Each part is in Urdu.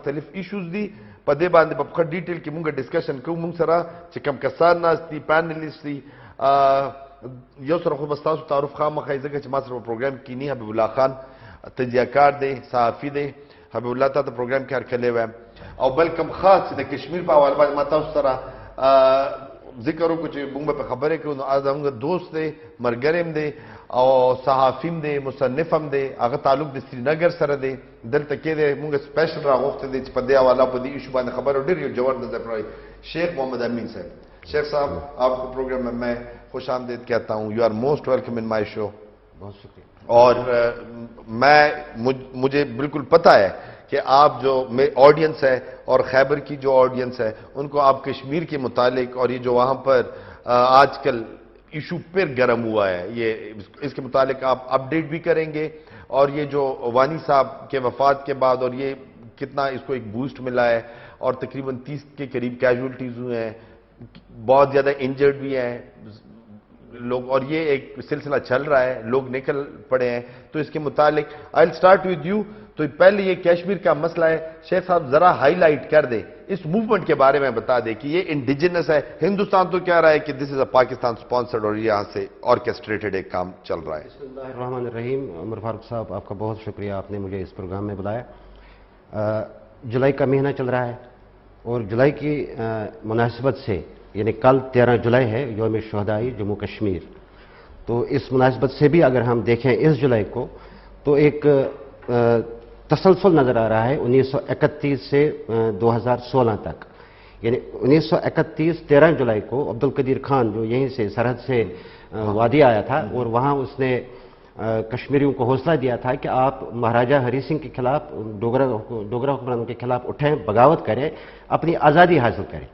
مختلف ایشوز دي په دې باندې په خپل ډیټیل کې مونږ ډسکشن کوو. مونږ سره چې کم کسان ناست دي پینلیست دي یو سره خو بس تاسو تعارف خامخا ځکه چې ما سره په پروګرام کې نه حبیب الله خان تجزیه‌کار دی صحافي دی. حبیب الله ته د پروګرام کې هرکلی وایم او بلکم خاص د کشمیر په حواله باندې ما تاسو سره ذکر وکړو چې مونږ په خبرې کوو. نو زموږ دوست دی ملګری هم دی او صحافي هم دی مصنف هم دی. هغه تعلق د سرینگر سره دی. دلته کې دی مونږ سپیشل راغوښتی دی چې په دې حواله په دې ایشو باندې خبرې ډېر یو جوړ نظر پڑی. شیخ محمد امین صاحب. شیخ صاحب آپ کو پروگرام میں میں خوش آمدید کہتا ہوں. You are most welcome in my show. بہت شکریہ. اور مجھے بالکل پتہ ہے کہ آپ جو آڈینس ہے اور خیبر کی جو آڈینس ہے ان کو آپ کشمیر کے متعلق اور یہ جو وہاں پر آج کل ایشو پھر گرم ہوا ہے یہ اس کے متعلق آپ اپڈیٹ بھی کریں گے. اور یہ جو وانی صاحب کے وفات کے بعد اور یہ کتنا اس کو ایک بوسٹ ملا ہے اور تقریباً 30 کے قریب کیجولٹیز ہوئے ہیں, بہت زیادہ انجرڈ بھی ہیں لوگ, اور یہ ایک سلسلہ چل رہا ہے, لوگ نکل پڑے ہیں. تو اس کے متعلق آئی ول اسٹارٹ ود یو. تو پہلے یہ کشمیر کا مسئلہ ہے, شیخ صاحب ذرا ہائی لائٹ کر دیں اس موومنٹ کے بارے میں, بتا دیں کہ یہ انڈیجنس ہے. ہندوستان تو کہہ رہا ہے کہ دس از اے پاکستان سپانسرڈ اور یہاں سے آرکیسٹریٹڈ ایک کام چل رہا ہے. بسم اللہ الرحمن الرحیم. عمر فاروق صاحب آپ کا بہت شکریہ, آپ نے مجھے اس پروگرام میں بلایا. جولائی کا مہینہ چل رہا ہے اور جولائی کی مناسبت سے یعنی کل 13 جولائی ہے یوم شہدائی جموں کشمیر. تو اس مناسبت سے بھی اگر ہم دیکھیں اس جولائی کو تو ایک تسلسل نظر آ رہا ہے 1931 سے 2016 تک. یعنی 1931 13 جولائی کو عبد القدیر خان جو یہیں سے سرحد سے وادی آیا تھا اور وہاں اس نے کشمیریوں کو حوصلہ دیا تھا کہ آپ مہاراجہ ہری سنگھ کے خلاف ڈوگرا حکمرانوں کے خلاف اٹھیں, بغاوت کریں, اپنی آزادی حاصل کریں.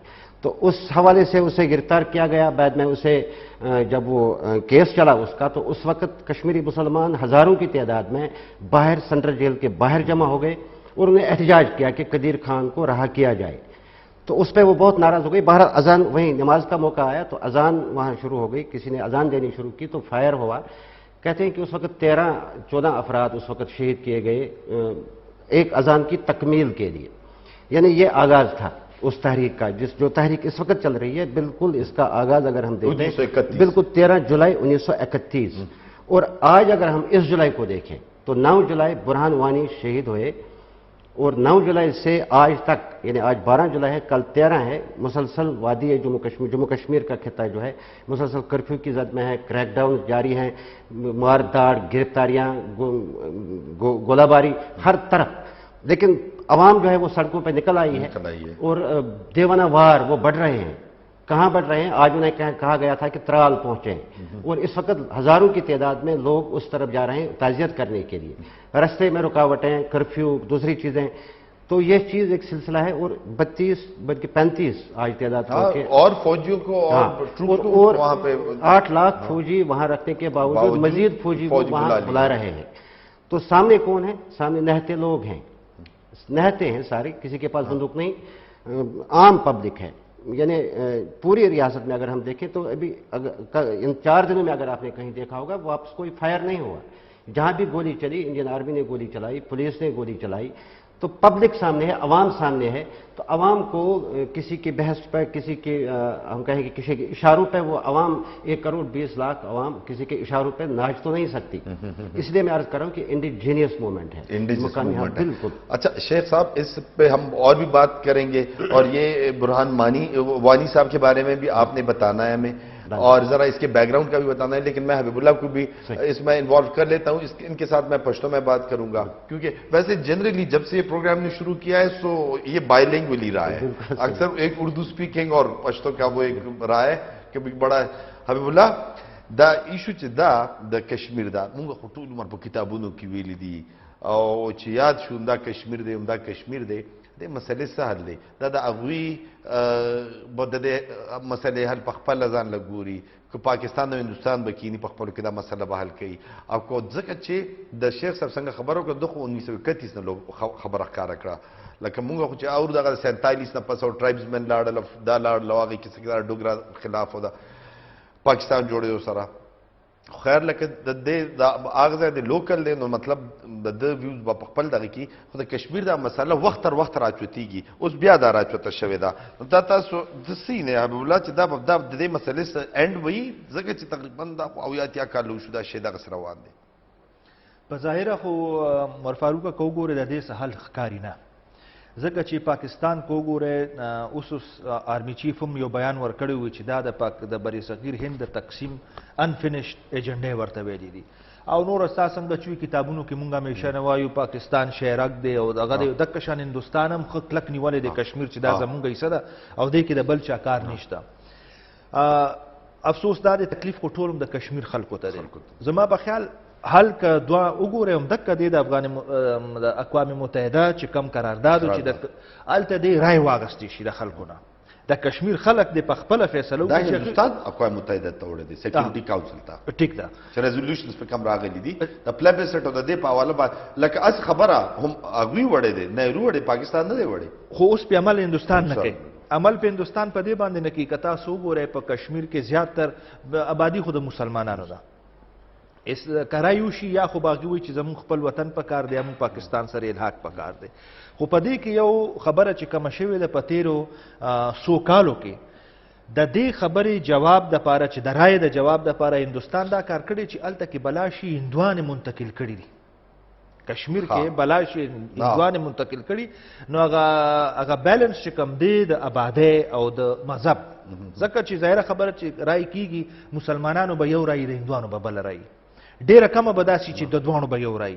تو اس حوالے سے اسے گرفتار کیا گیا. بعد میں اسے جب وہ کیس چلا اس کا تو اس وقت کشمیری مسلمان ہزاروں کی تعداد میں باہر سینٹرل جیل کے باہر جمع ہو گئے اور انہیں احتجاج کیا کہ قدیر خان کو رہا کیا جائے. تو اس پہ وہ بہت ناراض ہو گئی. بہرحال اذان وہیں نماز کا موقع آیا تو اذان وہاں شروع ہو گئی, کسی نے اذان دینی شروع کی تو فائر ہوا. کہتے ہیں کہ اس وقت 13-14 افراد اس وقت شہید کیے گئے ایک اذان کی تکمیل کے لیے. یعنی یہ آغاز تھا اس تحریک کا, جو تحریک اس وقت چل رہی ہے بالکل اس کا آغاز اگر ہم دیکھیں بالکل 13 جولائی 1931. اور آج اگر ہم اس جولائی کو دیکھیں تو 9 جولائی برہان وانی شہید ہوئے اور 9 جولائی سے آج تک یعنی آج 12 جولائی ہے, کل 13 ہے, مسلسل وادی جموں کشمیر کا خطہ جو ہے مسلسل کرفیو کی زد میں ہے, کریک ڈاؤن جاری ہیں, مار داڑ, گرفتاریاں, گولہ باری ہر طرف. لیکن عوام جو ہے وہ سڑکوں پہ نکل آئی ہے اور دیوانہ وار وہ بڑھ رہے ہیں. کہاں بڑھ رہے ہیں؟ آج انہیں کہا گیا تھا کہ ترال پہنچیں اور اس وقت ہزاروں کی تعداد میں لوگ اس طرف جا رہے ہیں تعزیت کرنے کے لیے. رستے میں رکاوٹیں, کرفیو, دوسری چیزیں. تو یہ چیز ایک سلسلہ ہے اور 32 بلکہ 35 آج تعداد اور فوجیوں کو اور 8 لاکھ فوجی وہاں رکھنے کے باوجود مزید فوجی وہاں بلا رہے ہیں. تو سامنے کون ہے؟ سامنے نہتے لوگ ہیں, نہتے ہیں سارے, کسی کے پاس بندوق نہیں, عام پبلک ہے. یعنی پوری ریاست میں اگر ہم دیکھیں تو ابھی ان 4 دنوں میں اگر آپ نے کہیں دیکھا ہوگا واپس کوئی فائر نہیں ہوا. جہاں بھی گولی چلی, انڈین آرمی نے گولی چلائی, پولیس نے گولی چلائی, تو پبلک سامنے ہے, عوام سامنے ہے. تو عوام کو کسی کی بحث پہ, کسی کے ہم کہیں کہ کسی کے اشاروں پہ وہ عوام 1 کروڑ 20 لاکھ عوام کسی کے اشاروں پہ ناچ تو نہیں سکتی. اس لیے میں عرض کر رہا ہوں کہ انڈیجینیس موومنٹ ہے. بالکل. اچھا شیخ صاحب اس پہ ہم اور بھی بات کریں گے اور یہ برہان وانی صاحب کے بارے میں بھی آپ نے بتانا ہے ہمیں اور ذرا اس کے بیک گراؤنڈ کا بھی بتانا ہے. لیکن میں حبیب اللہ کو بھی اس میں انوالو کر لیتا ہوں. ان کے ساتھ میں پشتو میں بات کروں گا کیونکہ ویسے جنرلی جب سے یہ پروگرام نے شروع کیا ہے سو یہ بائی لینگویج ہی رہا ہے. اکثر ایک اردو سپیکنگ اور پشتو کا وہ ایک رہا ہے کہ بڑا حبیب اللہ دا ایشو چې دا کشمیر دا مونږ خو ټول عمر په کتابونو کې ویلي دي او چې یاد شو دا کشمیر دی دا کشمیر دی د مسلې څه حل دی دا د هغوی د مسلې حل په خپله ځان لګوري که پاکستان او هندوستان به کینی په خپلو کې دا مسله به حل کوي. او کو ځکه چې د شیخ صاحب څنګه خبره وکړه ده خو 1931 نه خبره ښکاره کړه لکه مونږ خو چې اورو دغه 47 نه پس او ټرایبزمن لاړل دا لاړل او هغې کیسه کې ډوګرا خلاف او دا پاکستان جوړېدو سره خیر لکه د اغزه د لوکل دی نو مطلب د ویوز په خپل دغه کې خو د کشمیر دا مسله وخت تر وخت راچوتیږي اوس بیا دا راچوته شوې ده دا تاسو د سینې حبیب الله چې دا د دې مسلې سره اند وي ځکه چې تقریبا دا او یا تیا کالو شو دا شی دغه سره روان دی په ظاهره خو عمر فاروق کو ګوره د دې حل ښکاری نه ځکه چې پاکستان کو ګوره اوس آرمی چیف هم یو بیان ورکړی و چې دا د بری صغیر هند د تقسیم انفینشډ ایجنډا ورته ویلي دي او نور اساس څنګه چې کتابونو کې مونږه همیشه نه وایو پاکستان شیرک دی او دغه د کشان هندستان هم خو کلک نیولې د کشمیر چې دا زمونږه حصہ ده او دې کې د بل چا کار نشته افسوس دا د تکلیف خو ټول د کشمیر خلکو ته دی زما په خیال حل که دوا وګورئ همدکه دی د اقوام متحده چې کم قرارداد چې د هلته دی رای واغستی شي د خلکو نه د کشمیر خلک د په خپله فیصله دا هندوستان اقوام متحده ته وړی دی سیکورټي کاونسل ته ټیک ده چې ریزولوشنز په کم راغلي دي د پلیبسټ او د دې په حواله باندې لکه اس خبره هم هغوی وړی دی نهرو وړی پاکستان نه دی وړی خو اوس په عمل هندوستان نه کوي عمل په هندوستان په دې باندې نه کوي که تاسو وګورئ په کشمیر کې زیاتر آبادي خو د مسلمانانو ده اس کرایو شي یا خو باغی وي چې زموږ خپل وطن په کار دی موږ پاکستان سره الحاق په کار دی خو په دې کې یو خبره چې کومه شوې ده په تیرو څو کالو کې د دې خبرې جواب دپاره چې د رایې د جواب دپاره هندوستان دا کار کړی چې هلته کې بلاشي هندوانې منتقل کړي دي کشمیر کې بلاشي هندوانې منتقل کړي نو هغه بیلنس چې کوم دی د آبادۍ او د مذهب ځکه چې ظاهره خبره چې رای کیږي مسلمانانو به یو رای د هندوانو به بله رای ډیره کمه به داسې چې د دوانو به یو رای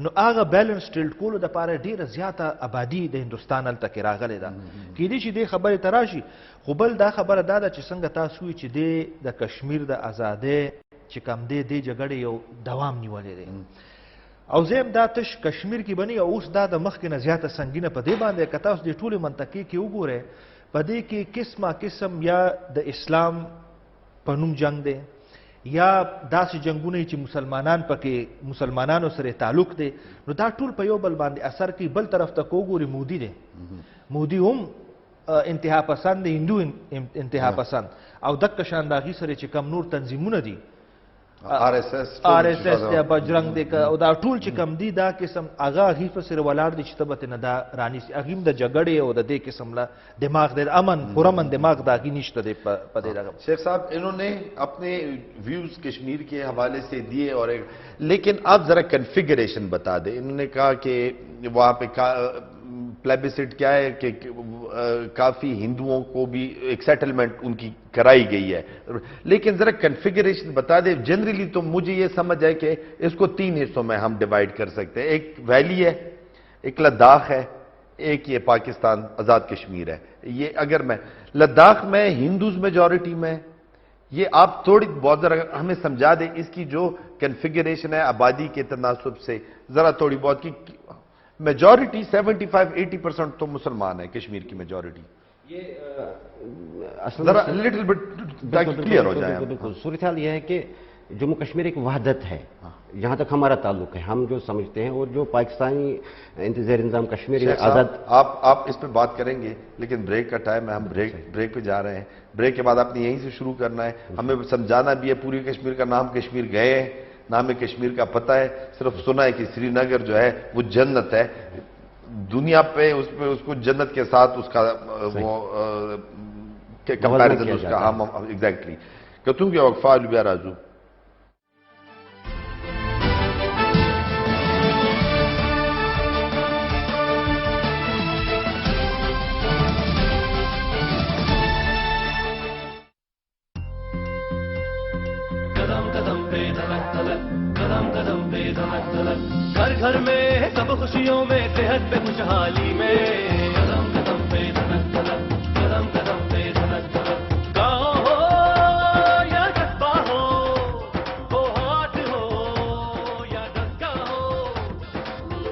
نو هغه بیلنس ټیلډ کولو دپاره ډیره زیاته آبادي د هندوستان هلته کې راغلې ده کیدای شي دې خبرې ته راشي خو بل دا خبره دا ده چې څنګه تاسو وایي چې د کشمیر د ازادۍ چې کوم دی دې جګړې یو دوام نیولی دی او زم دا تش کشمیر کې بنی او اوس دا د مخکې نه زیاته سنګینه په دې باندې که تاسو د ټولې منطقې کې وګورئ په دې کې قسمه قسم یا د اسلام په نوم جنگ دی یا داسې جنگونه چې مسلمانانو سره تعلق دی نو دا ټول په یو بل باندې اثر کوي بل طرف ته کو ګوري مودي دی مودي هم انتها پسند دی هندو انتها پسند او دک شان داغي سره چې کم نور تنظیمونه دي آر ایس ایس یا بجرنګ دی او دا ټول چې کم دی دا قسم هغه غیفه سره ولاړ دي چې تبت نه دا رانیسي اغیم د جګړې او د دې قسم له دماغ د امن پرامن دماغ داغي نشته دی په دې رقم شیخ صاحب انہوں نے اپنے ویوز کشمیر کے حوالے سے دیے اور لیکن آپ ذرا کنفیگریشن بتا دیں انہوں نے کہا کہ وہاں پہ پلیبسٹ کیا ہے کہ کافی ہندوؤں کو بھی ایک سیٹلمنٹ ان کی کرائی گئی ہے لیکن ذرا کنفیگریشن بتا دیں جنرلی تو مجھے یہ سمجھ ہے کہ اس کو 3 حصوں میں ہم ڈیوائیڈ کر سکتے ہیں ایک ویلی ہے ایک لداخ ہے ایک یہ پاکستان آزاد کشمیر ہے یہ اگر میں لداخ میں ہندوز میجورٹی میں یہ آپ تھوڑی بہت ذرا ہمیں سمجھا دیں اس کی جو کنفیگریشن ہے آبادی کے تناسب سے ذرا تھوڑی بہت کی میجورٹی 75-80% تو مسلمان ہے کشمیر کی میجورٹی ذرا لٹل بٹ کلیئر ہو جائے بالکل صورتحال یہ ہے کہ جموں کشمیر ایک وحدت ہے جہاں تک ہمارا تعلق ہے ہم جو سمجھتے ہیں اور جو پاکستانی انتظار نظام کشمیر آزاد آپ اس پہ بات کریں گے لیکن بریک کا ٹائم ہے ہم بریک پہ جا رہے ہیں بریک کے بعد آپ نے یہیں سے شروع کرنا ہے ہمیں سمجھانا بھی ہے پوری کشمیر کا نام کشمیر گئے ہیں نام کشمیر کا پتہ ہے صرف سنا ہے کہ سری نگر جو ہے وہ جنت ہے دنیا پہ اس کو جنت کے ساتھ اس کا وہ کمپیریزن اس کا ہم ایگزیکٹلی کتوں کی وقفہ لبیا راجو گھر گھر میں سب خوشیوں میں صحت پہ خوشحالی میں قدم قدم پہ دھنک دھنک قدم قدم پہ دھنک دھنک گاؤں ہو یا قصبہ ہو ہاتھ ہو یا دستگاہ ہو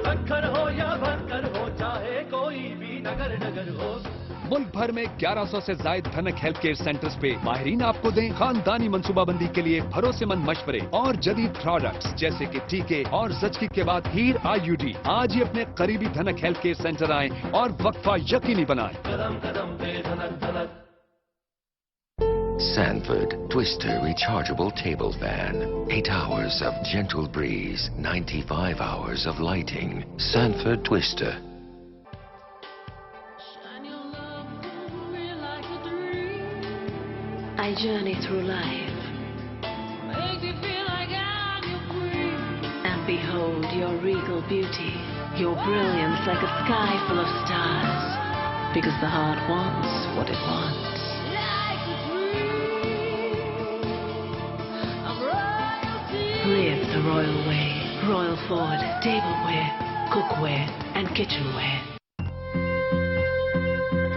سکھر ہو یا بھر کر ہو چاہے کوئی بھی نگر نگر ہو ملک بھر میں 1100 سے زائد دھنک ہیلتھ کیئر سینٹرز پہ ماہرین آپ کو دیں خاندانی منصوبہ بندی کے لیے بھروسے مند مشورے اور جدید پروڈکٹس جیسے کہ ٹیکے اور زچگی کے بعد ہیر IUD آج ہی اپنے قریبی دھنک ہیلتھ کیئر سینٹر آئیں اور وقفہ یقینی بنائیں. Sanford Twister rechargeable table fan. 8 hours of gentle breeze, 95 hours of lighting. Sanford Twister. I journey through life and behold your regal beauty, your brilliance like a sky full of stars, because the heart wants what it wants. Live the royal way. Royal Ford, tableware, cookware, and kitchenware.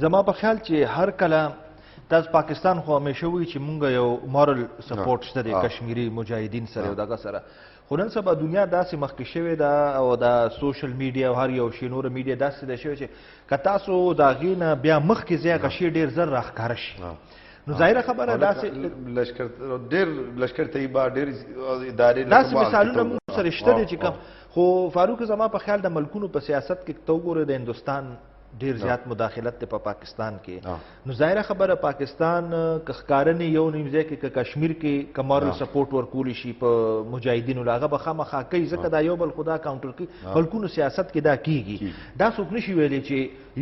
زما په خیال چې هر کله د پاکستان خو همیشه وی چې مونږ یو مورل سپورټ شته د کشمیری مجاهدین سره او دغه سره، خو نن سبا دنیا داسې مخکې شوې ده او د سوشل میډیا او هر یو شي نور میډیا داسې ده شوې چې که تاسو د هغې نه بیا مخکې ځئ هغه شی ډېر زر راښکاره شي. نو ظاهره خبره داسې لشکر طیبه ډېر ادارې داسې مثالونه مونږ سره شته دي چې کوم، خو فاروق زما په خیال د ملکونو په سیاست کې ته وګورې د هندوستان ډیر زیات مداخلت په پاکستان کې. نو ظاهره خبره پاکستان که ښکاره نه یو نیم ځای کې که کشمیر کې که مورل سپورټ ورکولی شي په مجاهدینو له هغه به خامخا کوي، ځکه دا یو بل خو دا کاونټر کوي. ملکونو سیاست کې دا کیږي. دا څوک نشي ویلی چې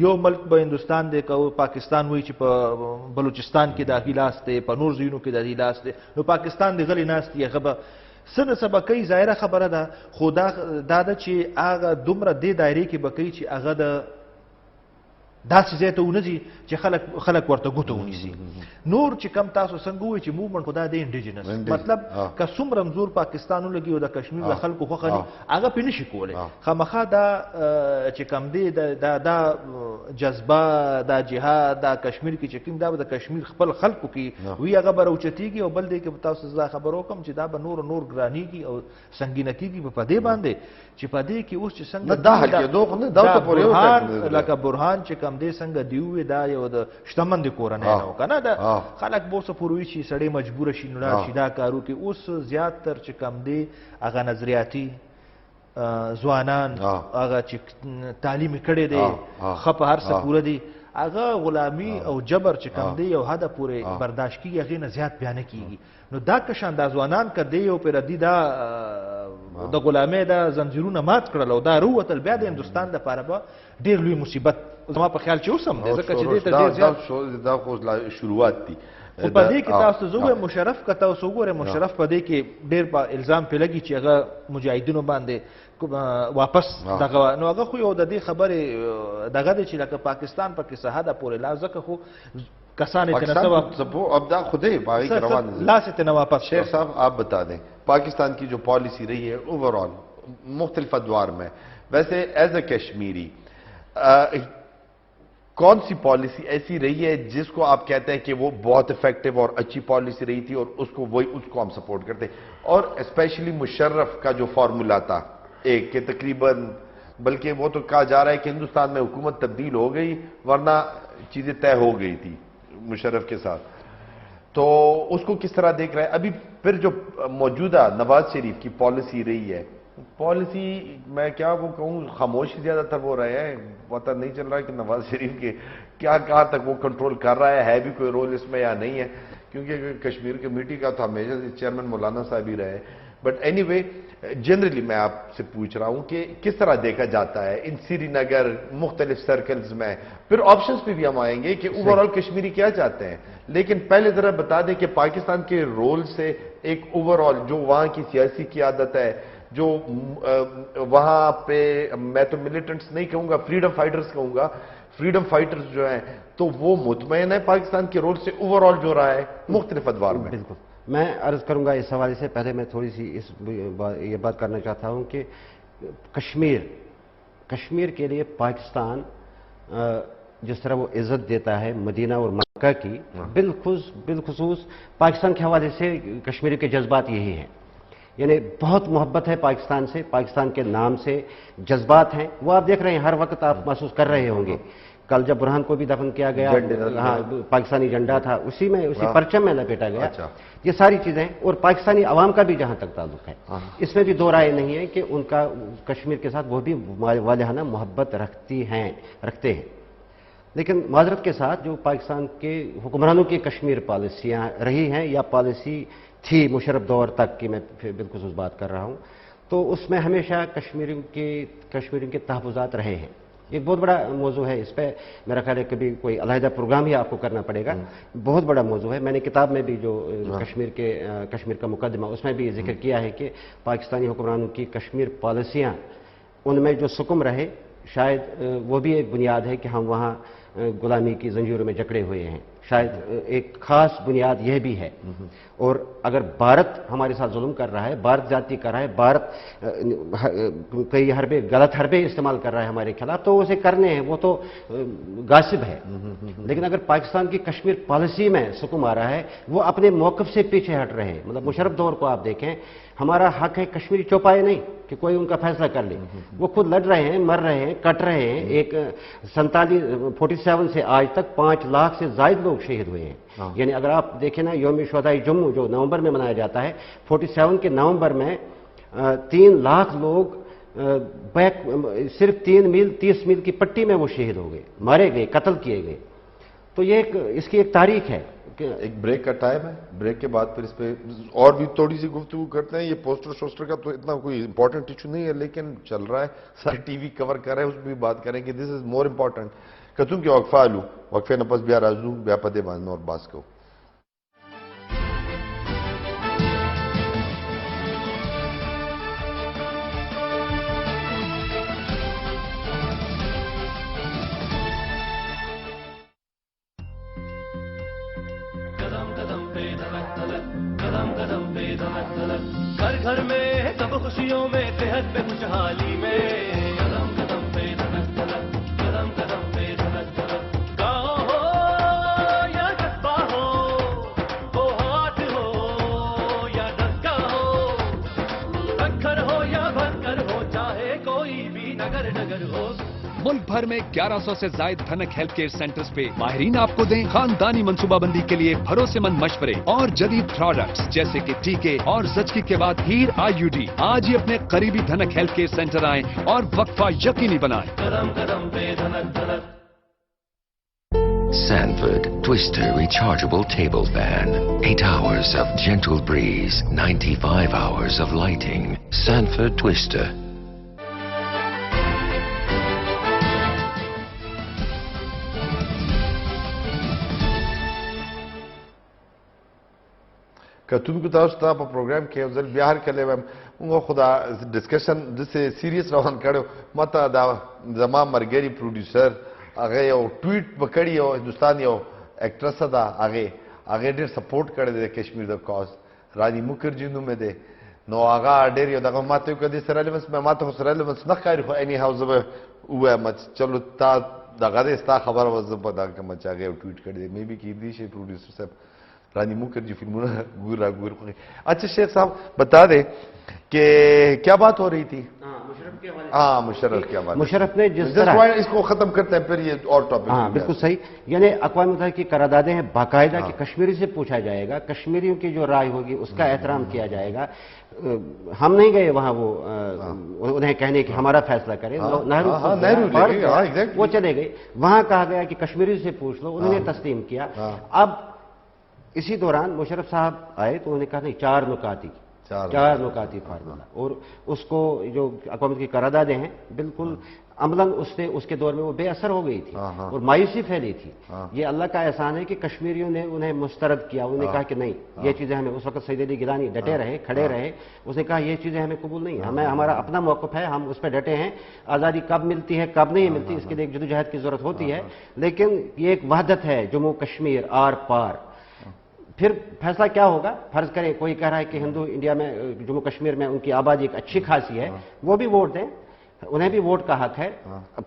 یو ملک به هندوستان دی که پاکستان وایي چې په بلوچستان کې د هغې لاس دی، په نور ځایونو کې د هغې لاس دی، نو پاکستان دی غلی ناست دی، هغه به څه نه څه به کوي. ظاهره خبره ده، خو دا ده چې هغه دومره دې دایرې کې به کوي چې هغه د داسې ځای ته ونه ځي چې خلک ورته ګوته ونیسي. نور چې کم تاسو څنګه ووایي چې موومنټ خو دا د انډیجنس، مطلب که څومره مزور پاکستان ولګي او د کشمیر د خلکو خوښه دي هغه پرې نشي کولی. خامخا دا چې کم دی دا جذبه دا جهاد دا کشمیر کې چې کوم دا به د کشمیر خپل خلکو کې وي هغه به راوچتېږي، او بل دی کې به تاسو زه خبر وکړم چې دا به نور ګرانېږي او سنګینه کېږي په دې باندې چې په دې کې اوس چې څنګه لکه برهان چې کم دی څنګه دی ووی دا یو د شتمن د کورنۍ نه و که نه، د خلک به اوس پورې وي چې سړی مجبوره شي نو لاړ شي دا کار وکړي. اوس زیاتتر چې کم دی هغه نظریاتي ځوانان هغه چې تعلیم یې کړی دی ښه په هر څه پوره دي هغه غلامی او جبر چې کوم دی یو حد پورې برداشت کیږي هغې نه زیات بیا نه کیږي نو دا کشان دا ځوانان که دی یو پردي دا د غلامۍ دا زنځیرونه مات کړل او دا راووتل بیا د هندوستان دپاره به ډېر لوی مصیبت زما په خیال چې اوس هم دی ځکه چې دې ته ډېر زیات دا خو شروعات دي خو په دې کې تاسو زه ووایم مشرف که تاسو وګورئ مشرف په دې کې ډېر په الزام پرې لګي چې هغه مجاهدینو باندې واپس دغه نو هغه خو یو د دې خبرې دغه دی چې لکه پاکستان پکې څه حده پورې لا ځکه خو کسان اب دا خود ہی لاس اتنا واپس شیخ صاحب آپ بتا دیں پاکستان کی جو پالیسی رہی ہے اوور آل مختلف ادوار میں ویسے ایز اے کشمیری کون سی پالیسی ایسی رہی ہے جس کو آپ کہتے ہیں کہ وہ بہت افیکٹو اور اچھی پالیسی رہی تھی اور اس کو ہم سپورٹ کرتے اور اسپیشلی مشرف کا جو فارمولا تھا ایک کہ تقریباً بلکہ وہ تو کہا جا رہا ہے کہ ہندوستان میں حکومت تبدیل ہو گئی ورنہ چیزیں طے ہو گئی تھی مشرف کے ساتھ تو اس کو کس طرح دیکھ رہے ہیں ابھی پھر جو موجودہ نواز شریف کی پالیسی رہی ہے پالیسی میں کیا وہ کہوں خاموشی زیادہ تر وہ رہے ہیں پتہ نہیں چل رہا ہے کہ نواز شریف کے کیا کہاں تک وہ کنٹرول کر رہا ہے بھی کوئی رول اس میں یا نہیں ہے کیونکہ کشمیر کمیٹی کا تو ہمیشہ سے چیئرمین مولانا صاحب ہی رہے بٹ اینی وے جنرلی میں آپ سے پوچھ رہا ہوں کہ کس طرح دیکھا جاتا ہے ان سری نگر مختلف سرکلز میں پھر آپشنز پہ بھی ہم آئیں گے کہ اوورآل کشمیری کیا چاہتے ہیں لیکن پہلے ذرا بتا دیں کہ پاکستان کے رول سے ایک اوورآل جو وہاں کی سیاسی قیادت ہے جو وہاں پہ میں تو ملیٹنٹس نہیں کہوں گا فریڈم فائٹرز کہوں گا فریڈم فائٹرز جو ہیں تو وہ مطمئن ہے پاکستان کے رول سے اوورآل جو رہا ہے مختلف ادوار میں بالکل میں عرض کروں گا اس حوالے سے پہلے میں تھوڑی سی یہ بات کرنا چاہتا ہوں کہ کشمیر کے لیے پاکستان جس طرح وہ عزت دیتا ہے مدینہ اور مکہ کی بالخصوص پاکستان کے حوالے سے کشمیر کے جذبات یہی ہیں یعنی بہت محبت ہے پاکستان سے پاکستان کے نام سے جذبات ہیں وہ آپ دیکھ رہے ہیں ہر وقت آپ محسوس کر رہے ہوں گے کل جب برہان کو بھی دفن کیا گیا ہاں پاکستانی جھنڈا تھا اسی پرچم میں لپیٹا گیا یہ ساری چیزیں اور پاکستانی عوام کا بھی جہاں تک تعلق ہے اس میں بھی دو رائے نہیں ہے کہ ان کا کشمیر کے ساتھ وہ بھی والہانہ محبت رکھتے ہیں لیکن معذرت کے ساتھ جو پاکستان کے حکمرانوں کی کشمیر پالیسیاں رہی ہیں یا پالیسی تھی مشرف دور تک کی میں بالخصوص بات کر رہا ہوں تو اس میں ہمیشہ کشمیریوں کے تحفظات رہے ہیں ایک بہت بڑا موضوع ہے اس پہ میرا خیال ہے کبھی کوئی علیحدہ پروگرام ہی آپ کو کرنا پڑے گا بہت بڑا موضوع ہے میں نے کتاب میں بھی جو کشمیر کا مقدمہ اس میں بھی ذکر کیا ہے کہ پاکستانی حکمرانوں کی کشمیر پالیسیاں ان میں جو سکم رہے شاید وہ بھی ایک بنیاد ہے کہ ہم وہاں غلامی کی زنجیروں میں جکڑے ہوئے ہیں شاید ایک خاص بنیاد یہ بھی ہے اور اگر بھارت ہمارے ساتھ ظلم کر رہا ہے بھارت زیادتی کر رہا ہے بھارت کئی غلط حربے استعمال کر رہا ہے ہمارے خلاف تو اسے کرنے ہیں وہ تو غاصب ہے لیکن اگر پاکستان کی کشمیر پالیسی میں سکم آ رہا ہے وہ اپنے موقف سے پیچھے ہٹ رہے ہیں مطلب مشرف دور کو آپ دیکھیں ہمارا حق ہے کشمیری چوپائے نہیں کہ کوئی ان کا فیصلہ کر لے وہ خود لڑ رہے ہیں مر رہے ہیں کٹ رہے ہیں ایک 47 سے آج تک 5 لاکھ سے زائد لوگ شہید ہوئے ہیں یعنی اگر آپ دیکھیں نا یوم شہدائے جموں جو نومبر میں منایا جاتا ہے 47 کے نومبر میں 3 لاکھ لوگ صرف 30 میل کی پٹی میں وہ شہید ہو گئے مارے گئے قتل کیے گئے تو یہ اس کی ایک تاریخ ہے ایک بریک کا ٹائم ہے بریک کے بعد پھر اس پہ اور بھی تھوڑی سی گفتگو کرتے ہیں یہ پوسٹر کا تو اتنا کوئی امپورٹنٹ ایشو نہیں ہے لیکن چل رہا ہے سارے ٹی وی کور کر رہے ہیں اس پہ بھی بات کریں کہ دس از مور امپورٹنٹ کتوں کہ وقفہ لوں وقفے نپس بیا رازوں بیا پدے باندھ اور باس کو گھر گھر میں سب خوشیوں میں صحت پہ خوشحالی میں قدم قدم پہ دھڑک دھڑک قدم قدم پہ دھڑک دھڑک گاؤں ہو یا قصبہ ہو ہاتھ ہو یا ڈسکا ہو ٹکر ہو یا بھر ہو چاہے کوئی بھی نگر نگر ہو ملک بھر میں 1100 سے زائد دھنک ہیلتھ کیئر سینٹرز پہ ماہرین آپ کو دیں خاندانی منصوبہ بندی کے لیے بھروسے مند مشورے اور جدید پروڈکٹس جیسے کہ ٹیکے اور زچگی کے بعد ہیر IUD آج ہی اپنے قریبی دھنک ہیلتھ کیئر سینٹر آئیں اور وقفہ یقینی بنائیں قدم قدم پہ دھنک دھڑک Sanford Twister rechargeable table fan. 8 hours of gentle breeze, 95 hours of lighting. Sanford Twister. کتونکو تاسو ته په پروګرام کې یو ځل بیا هر کله وم موږ خدا ډسکشن دسه سیریس روان کړو مته دا زما مرګري پروډوسر هغه یو ټویټ وکړی او هندستان یو اکټرس ده هغه ډېر سپورټ کړی دی کشمیر د کاز رانی مکرجی نوم دی نو هغه ډېر یو دغه ماته کدي سره لمس ماته سره لمس نه ښکاري خو اني هاوس به وایم چلو تا دغه ستا خبر وځه په دا کوم چې هغه ټویټ کړی دی مې به کې دی شي پروډوسر صاحب رانی مکرجی فلموں گورا گور اچھا شیخ صاحب بتا دیں کہ کیا بات ہو رہی تھی ہاں مشرف کے حوالے مشرف نے جس طرح اس کو ختم کرتے ہیں پھر یہ اور ٹاپک ہاں بالکل صحیح یعنی اقوام متحدہ کی قراردادیں ہیں باقاعدہ کہ کشمیری سے پوچھا جائے گا کشمیریوں کی جو رائے ہوگی اس کا احترام کیا جائے گا ہم نہیں گئے وہاں وہ انہیں کہنے کہ ہمارا فیصلہ کریں وہ چلے گئے وہاں کہا گیا کہ کشمیری سے پوچھ لو انہوں نے تسلیم کیا اب اسی دوران مشرف صاحب آئے تو انہوں نے کہا نہیں چار نکاتی فارمولہ اور اس کو جو اقوام کی قراردادیں ہیں بالکل عملاً اس کے دور میں وہ بے اثر ہو گئی تھی اور مایوسی پھیلی تھی یہ اللہ کا احسان ہے کہ کشمیریوں نے انہیں مسترد کیا انہوں نے کہا کہ نہیں یہ چیزیں ہمیں اس وقت سید علی گیلانی ڈٹے رہے کھڑے رہے اس نے کہا یہ چیزیں ہمیں قبول نہیں ہمیں ہمارا اپنا موقف ہے ہم اس پہ ڈٹے ہیں آزادی کب ملتی ہے کب نہیں ملتی اس کے لیے ایک جدوجہد کی ضرورت ہوتی ہے لیکن یہ ایک وحدت ہے جموں کشمیر آر پار پھر فیصلہ کیا ہوگا فرض کریں کوئی کہہ رہا ہے کہ ہندو انڈیا میں جموں کشمیر میں ان کی آبادی ایک اچھی خاصی ہے وہ بھی ووٹ دیں انہیں بھی ووٹ کا حق ہے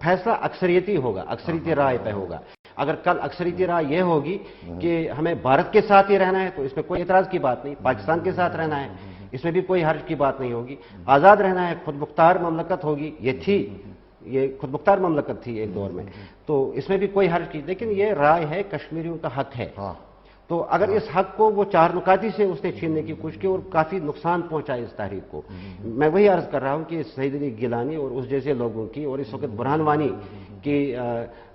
فیصلہ اکثریتی ہوگا اکثریتی رائے پہ ہوگا اگر کل اکثریتی رائے یہ ہوگی کہ ہمیں بھارت کے ساتھ ہی رہنا ہے تو اس میں کوئی اعتراض کی بات نہیں پاکستان کے ساتھ رہنا ہے اس میں بھی کوئی حرج کی بات نہیں ہوگی آزاد رہنا ہے خود مختار مملکت ہوگی یہ خود مختار مملکت تھی ایک دور میں تو اس میں بھی کوئی حرج کی لیکن یہ رائے ہے کشمیریوں کا حق ہے تو اگر اس حق کو وہ چار نکاتی سے اس نے چھیننے کی کوشش کی اور کافی نقصان پہنچا اس تحریک کو میں وہی عرض کر رہا ہوں کہ سید علی گیلانی اور اس جیسے لوگوں کی اور اس وقت برہان وانی کی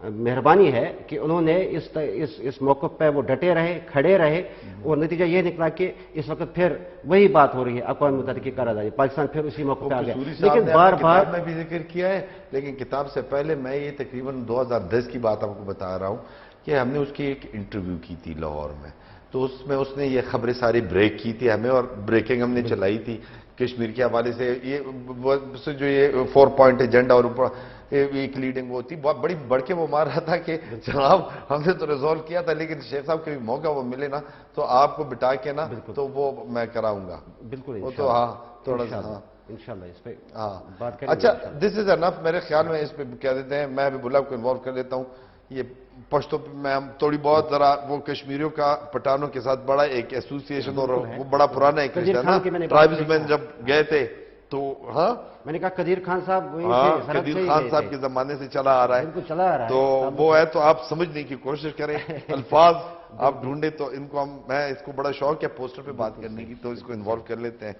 مہربانی ہے کہ انہوں نے اس موقف پہ وہ ڈٹے رہے کھڑے رہے اور نتیجہ یہ نکلا کہ اس وقت پھر وہی بات ہو رہی ہے اقوام متحدہ کی قرارداد پاکستان پھر اسی موقع پہ آ گیا لیکن بار میں بھی ذکر کیا ہے لیکن کتاب سے پہلے میں یہ تقریباً 2010 کی بات آپ کو بتا رہا ہوں کہ ہم نے اس کی ایک انٹرویو کی تھی لاہور میں تو اس میں اس نے یہ خبریں ساری بریک کی تھی ہمیں اور بریکنگ ہم نے چلائی تھی کشمیر کے حوالے سے یہ جو یہ 4 پوائنٹ ایجنڈا اور اوپر ایک لیڈنگ وہ تھی بہت بڑی بڑھ کے وہ مار رہا تھا کہ جناب ہم نے تو ریزالو کیا تھا لیکن شیخ صاحب کبھی موقع وہ ملے نا تو آپ کو بٹا کے نا تو وہ میں کراؤں گا بالکل وہ تو ہاں تھوڑا سا انشاءاللہ اس پہ بات کریں اچھا دس از انف میرے خیال میں اس پہ کیا دیتے ہیں میں حبیب اللہ کو انوالو کر لیتا ہوں یہ پشتو میں ہم تھوڑی بہت ذرا وہ کشمیریوں کا پٹھانوں کے ساتھ بڑا ایک ایسوسیشن اور وہ بڑا پرانا ایک ٹرائبز میں جب گئے تھے تو ہاں میں نے کہا قدیر خان صاحب قدیر خان صاحب کے زمانے سے چلا آ رہا ہے تو وہ ہے تو آپ سمجھنے کی کوشش کریں الفاظ آپ ڈھونڈے تو ان کو میں اس کو بڑا شوق ہے پوسٹر پہ بات کرنے کی تو اس کو انوالو کر لیتے ہیں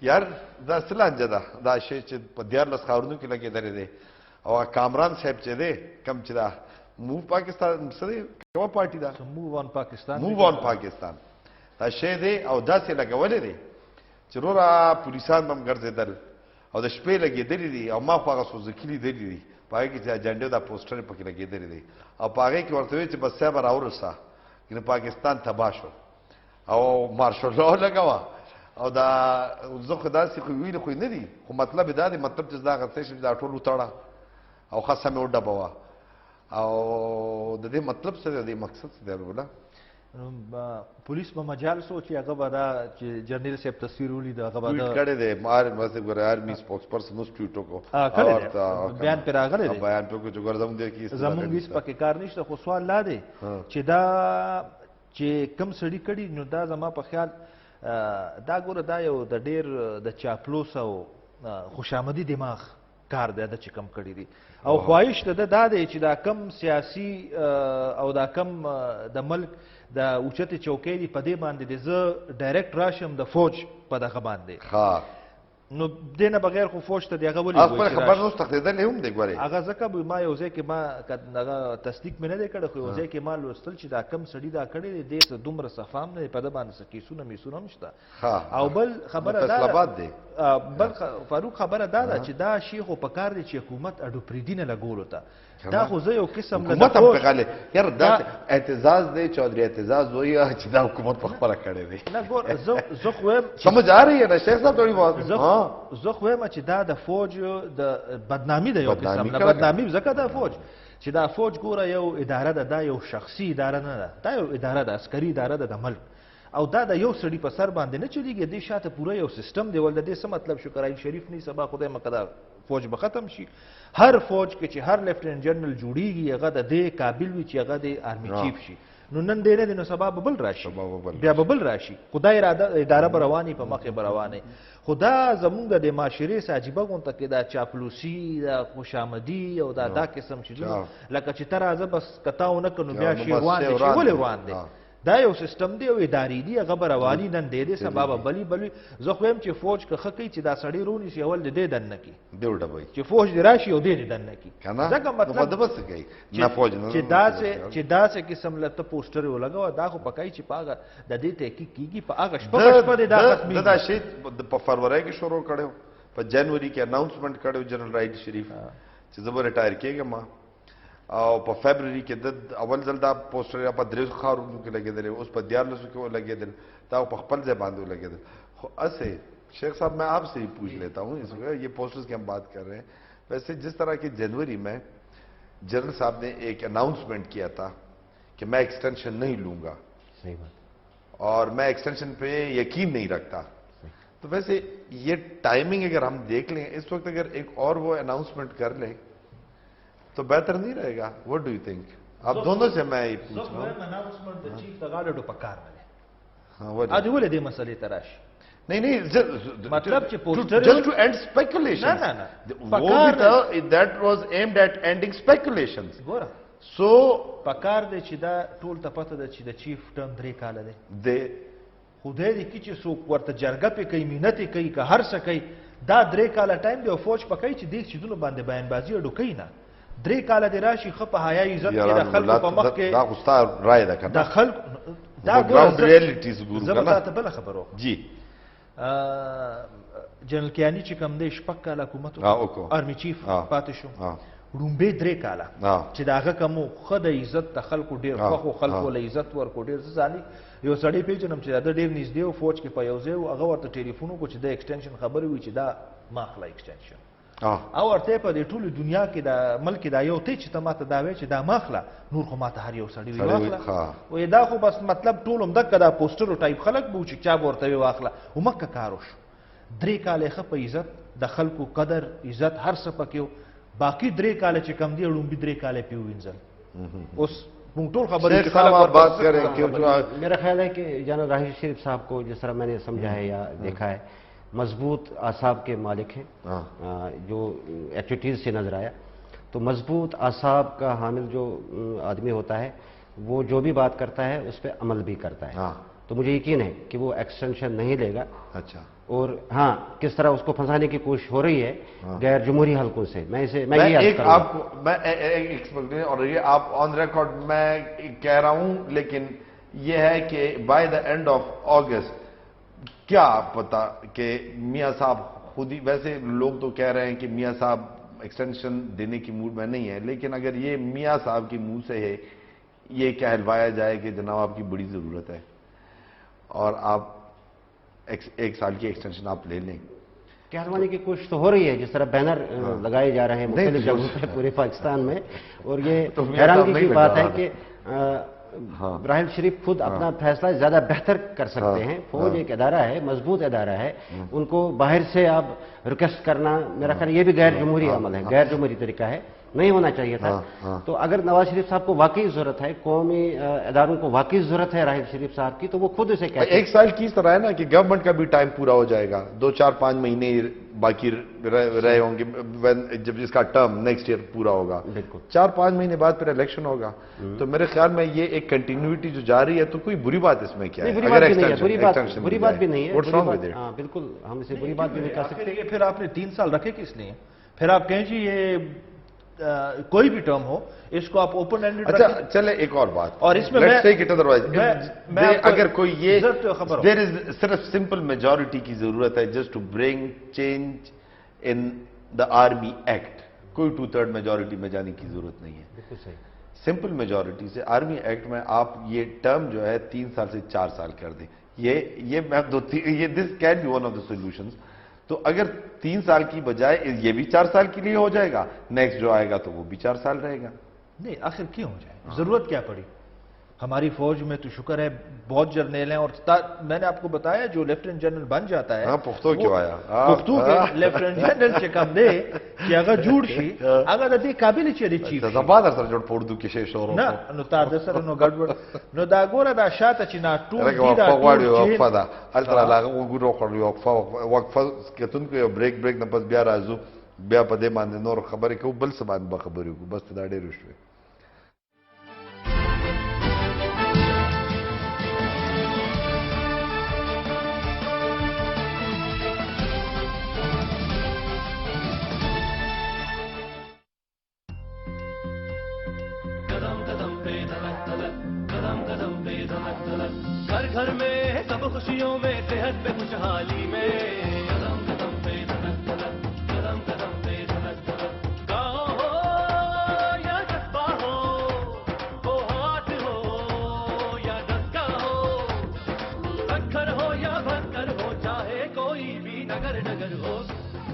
یار دا سلان جدا دا شیچ دیار لسخاورنو کی لگے درے دے اور کامران صاحب چے دے کم چدا موو پاکستان سره کومه پارټي ده موو آن پاکستان دا شی دی او داسې لګولې دی چې رورا پولیسان هم ګرځېدل او د شپې لګېدلې دي او ما خو هغه سوزکي لیدلې دي په هغې کې چې اجنډې دا پوسټر پکې لګېدلې دي او په هغې کې ورته وایي چې بس صاحب راورسه کنه پاکستان تباه شو او مارشل لا لګوه او دا زه خو داسې خو ویلې خو نه دي خو مطلب دا دی مطلب چې دا غڅې چې دا ټول وتړه او خاصه مې وډبوه او د دې مطلب څه دی د مقصد څه دی ولا پولیس په مجال سوچي هغه به دا چې جنرال صاحب تصویر ولید هغه به دا کړی دی مار مسه ګور آرمی سپوکس پرسن اوس ټویټو کو بیان پر راغلی دی بیان په کو چې ګورځم دی کی زمونږ هیڅ پکې کار نشته خو سوال لا دی چې دا چې کم سړی کړي نو دا زما په خیال دا ګوره دا یو د ډیر د چاپلوس او خوشامدي دماغ کار دی دا چې کم کړي دي او خواهش ته دا دی چې دا کم سیاسي او دا کم د ملک د اوچتې چوکۍ دي په دې باندې د زه ډایرکټ راشم د فوج په دغه باندې نو دینه بغیر خو فوج ته دی هغه ولې خپل خبر نو تخدیدل هم دی ګوري هغه ځکه به ما یو ځای کې ما هغه تصدیق مې نه دی کړی خو یو ځای کې ما لوستل چې دا کم سړي دا کړی دی دې څه دومره صفام نه دی په ده باندې څه کیسونه میسونه هم شته او بل خبره دا دی بل فاروق خبره دا ده چې دا شی خو په کار دی چې حکومت اډو پریدي نه لګولو ته دا خو زه یو قسم حکومت هم پغاله یار دا اعتزاز دی چودھری اعتزاز وایي چې دا حکومت په خپله کړی دی نه ګور زه خو وایم سمجھ آ رہی ہے نا شیخ صاحب تھوڑی بہت زه خو وایم چې دا د فوج د بدنامي ده یو قسم نه بدنامي ځکه دا فوج چې دا فوج ګوره یو اداره ده دا یو شخصي اداره نه ده دا یو اداره ده عسکري اداره ده د ملک او دا د یو سړي په سر باندې نه چلیږي دې شاته پوره یو سیستم دی ول د دې څه مطلب شو کرایي شریف نه سبا خدای مقدار فوج به ختم شي هر فوج کې چې هر لیفټننټ جنرال جوړیږي هغه د دې قابل وي چې هغه د آرمي چیف شي نو نن دې نه نو سبا به بل راشي بیا به بل راشي خدای اداره به رواني په مخې به روانه خدا زمونږ د معاشرې څخه عجیبه غونته کې دا چاپلوسي دا خوشامدي او دا قسم چیزونه لکه چې ته راځه بس کتاو نه کړو بیا شي روان دی ولې روان دی دا یو سیستم دی او اداري دی هغه به رواني نن دی دی سبا به بلی زه خو یم چې فوج که ښه کوي چې دا سړی رونیسي اول د دې دننه کي دی وډبوي چې فوج دې راشي او دې دننه کي ځکه مطلب د بس کوي نه فوج نه چې داسې قسم لته پوسټر ولګاوه دا خو پکای چې پاګه د دې تحقیق کیږي په هغه شپه د دا ختمي دا شی په فروری کې شروع کړو په جنوري کې اناونسمنت کړو جنرال راید شریف چې زه به ریټایر کېږم او په فیبرری کې د اول ځل دا پوسټر په دریو ښارونو کې لګېدل اوس په 14 کې لګېدل دا په خپل ځای باندې لګېدل خو اسے شیخ صاحب میں آپ سے ہی پوچھ لیتا ہوں اس وقت یہ پوسٹرز کی ہم بات کر رہے ہیں ویسے جس طرح کہ جنوری میں جنرل صاحب نے ایک اناؤنسمنٹ کیا تھا کہ میں ایکسٹینشن نہیں لوں گا صحیح بات اور میں ایکسٹینشن پہ یقین نہیں رکھتا تو ویسے یہ ٹائمنگ اگر ہم دیکھ لیں اس وقت اگر ایک اور وہ اناؤنسمنٹ کر لیں تو بہتر نہیں رہے گا وٹ ڈو یو تھنک آپ دونوں سے میں یہ پوچھ رہا ہوں اناؤنسمنٹ د چیف تغاړو په کار نه ہاں اج ولې دې مسلې تراش نہیں مطلب چې پوسټر just to end speculation نه that was aimed at ending speculations ګوره so پکار دی چې دا ټول ته پته ده چې د چیف ټرم 3 کاله دی they خدای دې کی چې څوک ورته جرګه پې کوي مینت یې کوي که هر څه کوي دا 3 کاله ټایم دی او فوج پکای چې دې چیزونو باندې بیانبازي اډو کوي نه 3 کاله دی راشي خو په حیا عزت کې د خلکو په مخ کې دا غوستا رائے ده کنه د خلکو دا ګراوند ریالیټیز ګورو کنه زما ته بل خبرو جی جنرال کیانی چې کوم دی شپږ کاله حکومت آرمی چیف پاتې شو رومبه 3 کاله چې داغه کوم خو د عزت د خلکو ډیر خو خلکو له عزت ورکو ډیر ځاني یو سړی پیژنم چې دا ډیر نږدې او فوج کې په یو ځای او هغه ورته ټلیفون وکړ چې د ایکسټنشن خبرې وي چې دا ماخله ایکسټنشن او ورته په دې ټولو دنیا کې د ملک دا یو ته چې ته ماته دا وایي چې دا ماخله نور خو ماته هر یو سړی وي واخله او دا خو بس مطلب ټول هم دغه دا پوسټر ټایپ خلک به چې چا ورته وي واخله او مکه کاروش 3 کاله خو په عزت د خلکو قدر عزت هر څه پکيو باقی 3 کاله چې کم دی لومبي 3 کاله پیو وینځل اوس مونږ ټول خبرې شیخ صاحب بات کر رہے ہیں کہ میرا خیال ہے کہ جنرل راحیل شریف صاحب کو جس طرح میں نے سمجھا ہے یا دیکھا ہے مضبوط اعصاب کے مالک ہیں جو ایکٹیویٹیز سے نظر آیا تو مضبوط اعصاب کا حامل جو آدمی ہوتا ہے وہ جو بھی بات کرتا ہے اس پہ عمل بھی کرتا ہے تو مجھے یقین ہے کہ وہ ایکسٹینشن نہیں لے گا اچھا اور ہاں کس طرح اس کو پھنسانے کی کوشش ہو رہی ہے غیر جمہوری حلقوں سے اور یہ آپ آن ریکارڈ میں کہہ رہا ہوں لیکن یہ ہے کہ by the and of August کیا پتا کہ میاں صاحب خود ہی ویسے لوگ تو کہہ رہے ہیں کہ میاں صاحب ایکسٹینشن دینے کی موڈ میں نہیں ہے لیکن اگر یہ میاں صاحب کی منہ سے ہے یہ کہلوایا جائے کہ جناب آپ کی بڑی ضرورت ہے اور آپ 1 سال کی ایکسٹینشن آپ لے لیں کہلوانے کی کوشش تو ہو رہی ہے جس طرح بینر لگائے جا رہے ہیں مختلف جگہوں پہ پورے پاکستان میں اور یہ حیرانگی کی بات ہے کہ راحیل شریف خود اپنا فیصلہ زیادہ بہتر کر سکتے ہیں فوج ایک ادارہ ہے مضبوط ادارہ ہے ان کو باہر سے آپ ریکویسٹ کرنا میرا خیال یہ بھی غیر جمہوری عمل ہے غیر جمہوری طریقہ ہے نہیں ہونا چاہیے تھا. ہاں. تو اگر نواز شریف صاحب کو واقعی ضرورت ہے, قومی اداروں کو واقعی ضرورت ہے راحیل شریف صاحب کی, تو وہ خود اسے کہتے ہیں. ایک سال کی اس طرح ہے نا کہ گورنمنٹ کا بھی ٹائم پورا ہو جائے گا, 2-4-5 مہینے باقی رہے ہوں گے جب اس کا ٹرم نیکسٹ ایئر پورا ہوگا. بالکل 4-5 مہینے بعد پھر الیکشن ہوگا. تو میرے خیال میں یہ ایک کنٹینیوٹی جو جاری ہے, تو کوئی بری بات اس میں کیا ہے؟ بری بات بھی نہیں ہے, بری بات بھی نہیں ہے. ہاں بالکل, ہم اسے بری بات بھی نہیں کہہ سکتے. پھر آپ نے 3 سال رکھے کس لیے؟ پھر آپ کہیں جی یہ کوئی بھی ٹرم ہو, اس کو آپ اوپن اینڈڈ اچھا چلے ایک اور بات, اور اس میں اگر کوئی یہ دیر از صرف سمپل میجورٹی کی ضرورت ہے just to bring change in the army act, کوئی 2/3 میجورٹی میں جانے کی ضرورت نہیں ہے. بالکل صحیح. سمپل میجورٹی سے آرمی ایکٹ میں آپ یہ ٹرم جو ہے 3 سال سے 4 سال کر دیں. یہ this can be one of the solutions. تو اگر 3 سال کی بجائے یہ بھی 4 سال کے لیے ہو جائے گا, نیکسٹ جو آئے گا تو وہ بھی 4 سال رہے گا. نہیں, آخر کیوں ہو جائے, ضرورت کیا پڑی؟ ہماری فوج میں تو شکر ہے بہت جرنیل ہیں, اور میں نے آپ کو بتایا جو لیفٹیننٹ جنرل بن جاتا ہے, پختو کیوں آیا, پختو کے لیفٹیننٹ جنرل چکم دے کہ اگر جوڑ شي اگر د قابل چری چیف زبادر سره جوړ پوردو کې شي شورو نه نو تا د سره نو ګډوډ نو دا ګوره دا شاته چې نا ټول دي دا وقفه ده التر علاقه وګورو خو وقفه کتون کو بریک نه پس بیا راځو بیا په دې باندې نور خبرې کو بل څه باندې خبرې کو بس دا ډېر شوي. گھر گھر میں سب خوشیوں میں صحت پہ خوشحالی میں قدم قدم پہ دھڑک دھڑک قدم قدم پہ دھڑک دھڑک گاؤں ہو یا قصبہ ہو ہاتھ ہو یا ڈسکا ہو سکھر ہو یا بھکر ہو چاہے کوئی بھی نگر نگر ہو.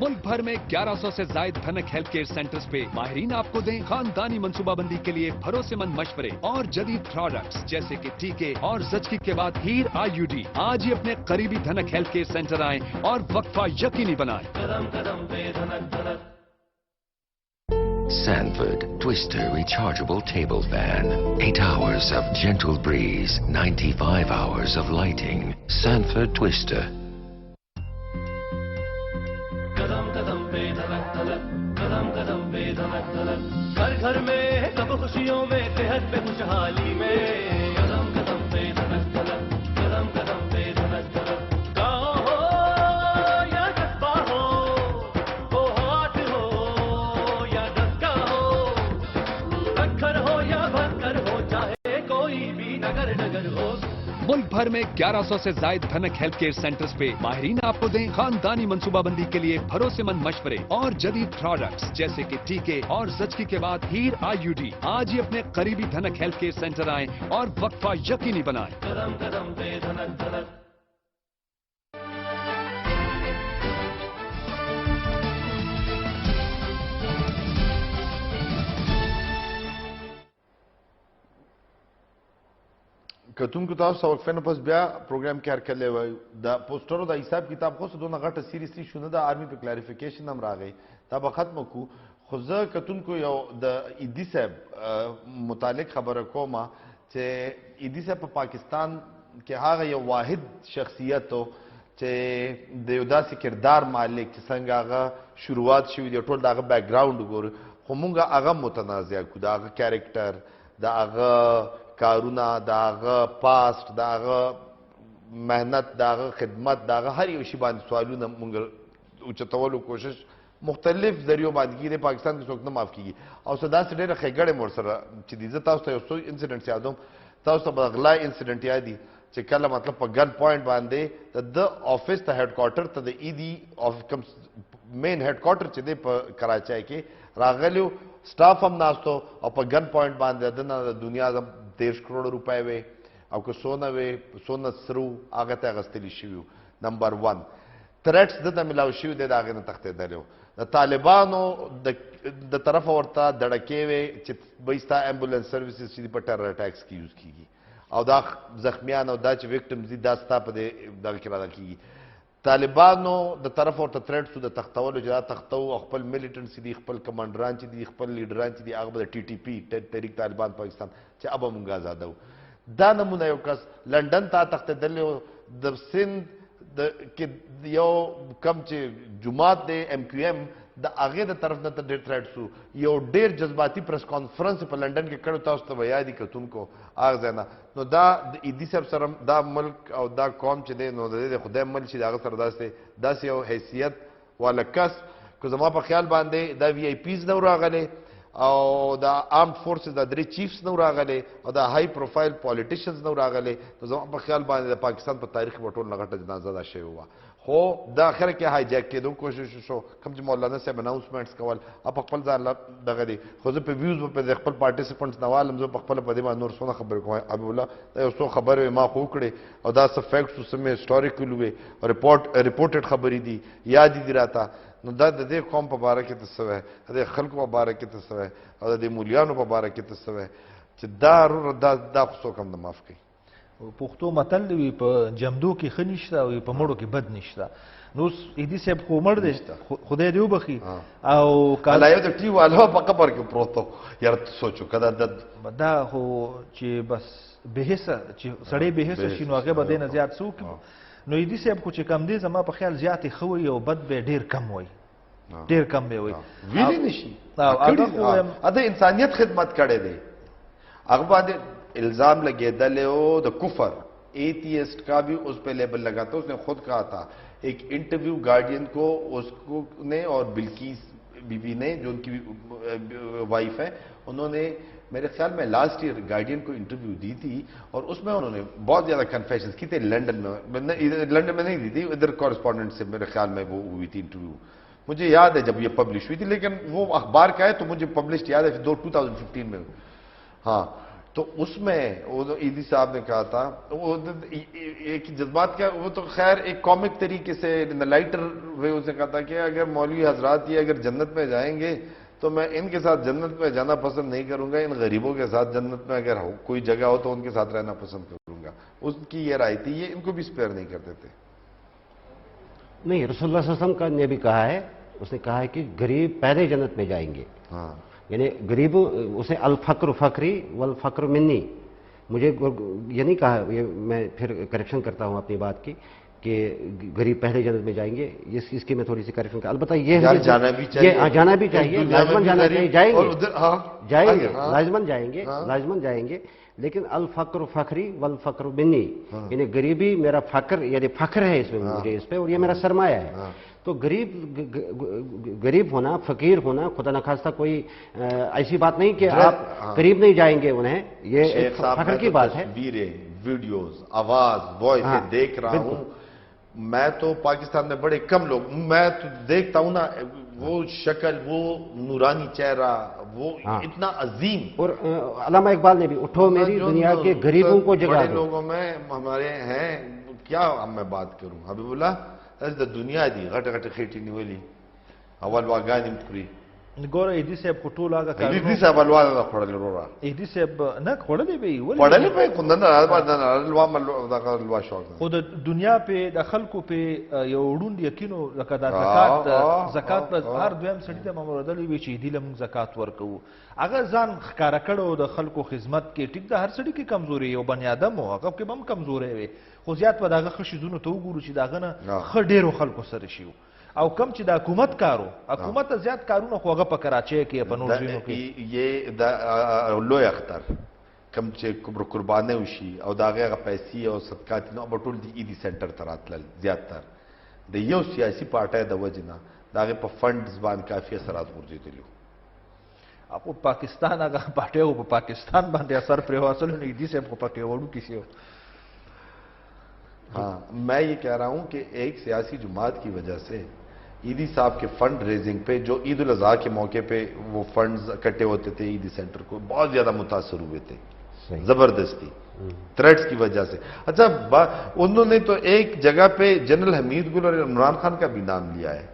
ملک بھر میں 1100 سے زائد دھنک ہیلتھ کیئر سینٹرز پہ ماہرین آپ کو دیں خاندانی منصوبہ بندی کے لیے بھروسے مند مشورے اور جدید پروڈکٹس جیسے کہ ٹیکے اور زچگی کے بعد ہیر IUD. آج ہی اپنے قریبی دھنک ہیلتھ کیئر سینٹر آئیں اور وقفہ یقینی بنائیں. قدم قدم پہ دھڑک دھڑک. Sanford Twister Rechargeable Table Fan. 8 hours of gentle breeze, 95 hours of lighting. Sanford Twister. قدم قدم پہ دھڑک دھڑک قدم قدم پہ دھڑک دھڑک گھر گھر میں سب خوشیوں میں صحت پہ خوشحالی میں قدم قدم پہ دھڑک دھڑک قدم قدم پہ دھڑک دھڑک گاؤں ہو یا قصبہ ہو ہاتھ ہو یا ڈسکا ہو سکھر ہو یا بھکر ہو چاہے کوئی بھی نگر نگر ہو. ملک بھر میں 1100 سے زائد دھنک ہیلتھ کیئر سینٹرز پہ ماہرین آپ کو دیں خاندانی منصوبہ بندی کے لیے بھروسے مند مشورے اور جدید پروڈکٹس جیسے کہ ٹیکے اور زچگی کے بعد ہیر IUD. آج ہی اپنے قریبی دھنک ہیلتھ کیئر سینٹر آئیں اور وقفہ یقینی بنائیں. قدم قدم پہ دھڑک دھڑک. کتونکو تاسو وقفه نه پس بیا پروګرام کې هرکلی وای دا پوسټرو د حساب کتاب خو دونه غټه سیریسلی شونه د آرمی په کلیریفیکیشن هم راغی دا به ختم کو خو زه کتونکو یو د ایدی صاحب متعلق خبره کومه چې ایدی صاحب په پاکستان کې هغه یو واحد شخصیت و چې د یو داسې کردار مالک چې څنګه هغه شروعات شوي دی ټول د هغه بیک ګراوند وګورو خو مونږ هغه متنازع کړو د هغه کیریکټر د هغه کارونه د هغه پاسټ د هغه محنت د هغه خدمت د هغه هر یو شي باندې سوالونه مونږ اوچتولو کوشش مختلف ذریعو باندې کېږي پاکستان کې څوک نه معاف کېږي او څه داسې ډېره ښېګړې مو ورسره چې دي زه تاسو ته یو څو انسیډنټس یادوم تاسو ته به غلا انسیډنټ یاد دي چې کله مطلب په ګن پوینټ باندې د آفس ته هیډ کوارټر ته د ایدي کوم مین هیډ کوارټر چې دی په کراچۍ کې راغلیو سټاف هم ناستو او په ګن پوینټ باندې دنه د دنیا د 13 کروڑ روپۍ وې او که سونه وې سونه سرو هغه ته اخیستلي شوي وو. نمبر 1 تھریټس دته ملاو شوي دی د هغې نه تښتېدلی و د طالبانو د طرفه ورته دړکې وې چې بهی ستا ایمبولینس سروسز چې دي په ټرر اټیکس کې یوز کېږي او دا زخمیان او دا چې وکټمز دي دا ستا په دې دغه کې رادا کېږي. طالبانو د طرف او تھریټ سو د تختولو جدا تختو خپل میلیټنټ دي خپل کمانډران چې دي خپل لیډران چې دي هغه د ټي ټي پی تحریک طالبان پاکستان چې اب مونږ آزاد وو دا نمونه یو کس لندن ته تختیدل د سند د کې یو کم چې جماعت دی ایم کیو ایم د هغه د طرف نه ډېر تھریټ سو یو ډېر جذباتي پریس کانفرنس په لندن کې کړو تاسو ته یادی کتونکو هغه نه نو دا د ایدی صاحب سره دا ملک او دا قوم چې دی نو د خدای مل چې هغه سره داسې یو حیثیت والا کس کو زما په خیال باندې دا وی آی پیز نو راغله او دا آرمډ فورسز دا درې چیفز نو راغله او دا های پروفایل پولیټیشنز نو راغله نو زما په خیال باندې د پاکستان په تاریخ په ټول لغټه جنازه دا شی وه خو دا اخر کې های جیک کېدو کوشش شو کوم چې مولانا صاحب اناونسمنټس کول اپ خپل ځان دغه دي خو زه په ویوز په خپل پارټیسپنټس نوالم زه په خپل په دې باندې نور څونه خبر کوم حبیب الله دا یو څو خبره ما خو کړې او دا څه فیکټس سم هیستوریکل وي ریپورټډ خبرې دي یاد دي راته نو دا د دې قوم په باره کې څه وای د خلکو په باره کې څه وای او د مولیانو په باره کې څه وای چې دا خو کوم د معاف کوي پښتو متل وی په جمدو کې خنيشته او په مړو کې بد نشته نو ایدی صاحب خو مړ دی خدای دې وبخي او کله یو د ټي والو په قبر کې پروتو یار سوچو کدا دا خو چې بس بهسه چې سړی بهسه شینو هغه به نه زیات سوک نو ایدی صاحب خو چې کم دی زما په خیال زیات خوي او بد به ډیر کم وای ډیر کم به وای ویلی نشي دا انسانیت خدمت کړي دی هغه باندې الزام لگیدل ہو دا کفر ایتھیسٹ کا بھی اس پہ لیبل لگا تھا اس نے خود کہا تھا ایک انٹرویو گارڈین کو اس کو نے اور بلکیس بی بی نے جو ان کی وائف ہے انہوں نے میرے خیال میں لاسٹ ایئر گارڈین کو انٹرویو دی تھی اور اس میں انہوں نے بہت زیادہ کنفیشنز کی تھے لنڈن میں نہیں دی تھی ادھر کورسپونڈنٹ سے میرے خیال میں وہ ہوئی تھی انٹرویو مجھے یاد ہے جب یہ پبلش ہوئی تھی لیکن وہ اخبار کا ہے تو مجھے پبلشڈ یاد ہے 2015 میں ہاں تو اس میں ایدی صاحب نے کہا تھا وہ ایک جذبات کا وہ تو خیر ایک کامک طریقے سے لائٹر وے اس نے کہا تھا کہ اگر مولوی حضرات یہ اگر جنت میں جائیں گے تو میں ان کے ساتھ جنت میں جانا پسند نہیں کروں گا ان غریبوں کے ساتھ جنت میں اگر کوئی جگہ ہو تو ان کے ساتھ رہنا پسند کروں گا اس کی یہ رائے تھی یہ ان کو بھی اسپیئر نہیں کرتے تھے نہیں رسول اللہ صلی اللہ علیہ وسلم کا نے بھی کہا ہے اس نے کہا ہے کہ غریب پہلے جنت میں جائیں گے ہاں یعنی غریب اسے الفقر فقری والفقر منی مجھے یہ نہیں کہا یہ میں پھر کریکشن کرتا ہوں اپنی بات کی کہ غریب پہلے جنت میں جائیں گے اس کی میں تھوڑی سی کریکشن البتہ یہ جانا بھی چاہیے جانا بھی چاہیے لازمن جانا چاہیے لازمن جائیں گے لیکن الفقر فخری والفقر منی یعنی غریبی میرا فخر یعنی فخر ہے اس میں مجھے اس پہ اور یہ میرا سرمایہ ہے تو غریب ہونا فقیر ہونا خدا نخواستہ کوئی ایسی بات نہیں کہ آپ قریب نہیں جائیں گے انہیں یہ فخر کی بات ہے ویڈیوز آواز وائس دیکھ رہا ہوں میں تو پاکستان میں بڑے کم لوگ میں تو دیکھتا ہوں نا وہ شکل وہ نورانی چہرہ وہ اتنا عظیم اور علامہ اقبال نے بھی اٹھو میری دنیا کے غریبوں کو جگا دو لوگوں میں ہمارے ہیں کیا میں بات کروں حبیب اللہ د دنیا دی غټ غټ خېټې نیولې اول واګانې پوری ګوره ایدی صاحب خو ټول هغه کارونه ایدی صاحب الوا نه خوړل وروره ایدی صاحب نه خوړلې به وي خوړلې به کوندنه الوا دغه الوا شوق خو د دنیا په د خلکو په یو وډوند یقینو لکه د زکات په هر دویم سړي ته ماموردل وي چې دی لم زکات ورکو هغه ځان ښکارا کړو د خلکو خدمت کې ټیک د هر سړي کې کمزوري یو بنی آدم او هغه کې هم کمزوري وي خو زیات په دغه خشیزونو ته وګورو چې داغه نه خ ډیرو خلکو سره شي او کم چې د حکومت کارو حکومت زیات کارونه خو هغه په کراچۍ کې په نور ځینو کې یہ د لوی اختر کم چې قربانه وشي او داغه غ پیسې او صدقات نو بټول دی ایدی سنټر تراتل زیاتره د یو سیاسي پارټي د وجنه داغه په فند ځبان کافي اثرات ورزيدلو اپو پاکستان هغه پارټي او په پاکستان باندې اثر پرې واصل نه ایدی صاحب په کې وړو کیسه ہاں میں یہ کہہ رہا ہوں کہ ایک سیاسی جماعت کی وجہ سے ایدی صاحب کے فنڈ ریزنگ پہ جو عید الاضحیٰ کے موقع پہ وہ فنڈز اکٹھے ہوتے تھے ایدی سینٹر کو بہت زیادہ متاثر ہوئے تھے زبردستی تھریٹس کی وجہ سے اچھا انہوں نے تو ایک جگہ پہ جنرل حمید گل اور عمران خان کا بھی نام لیا ہے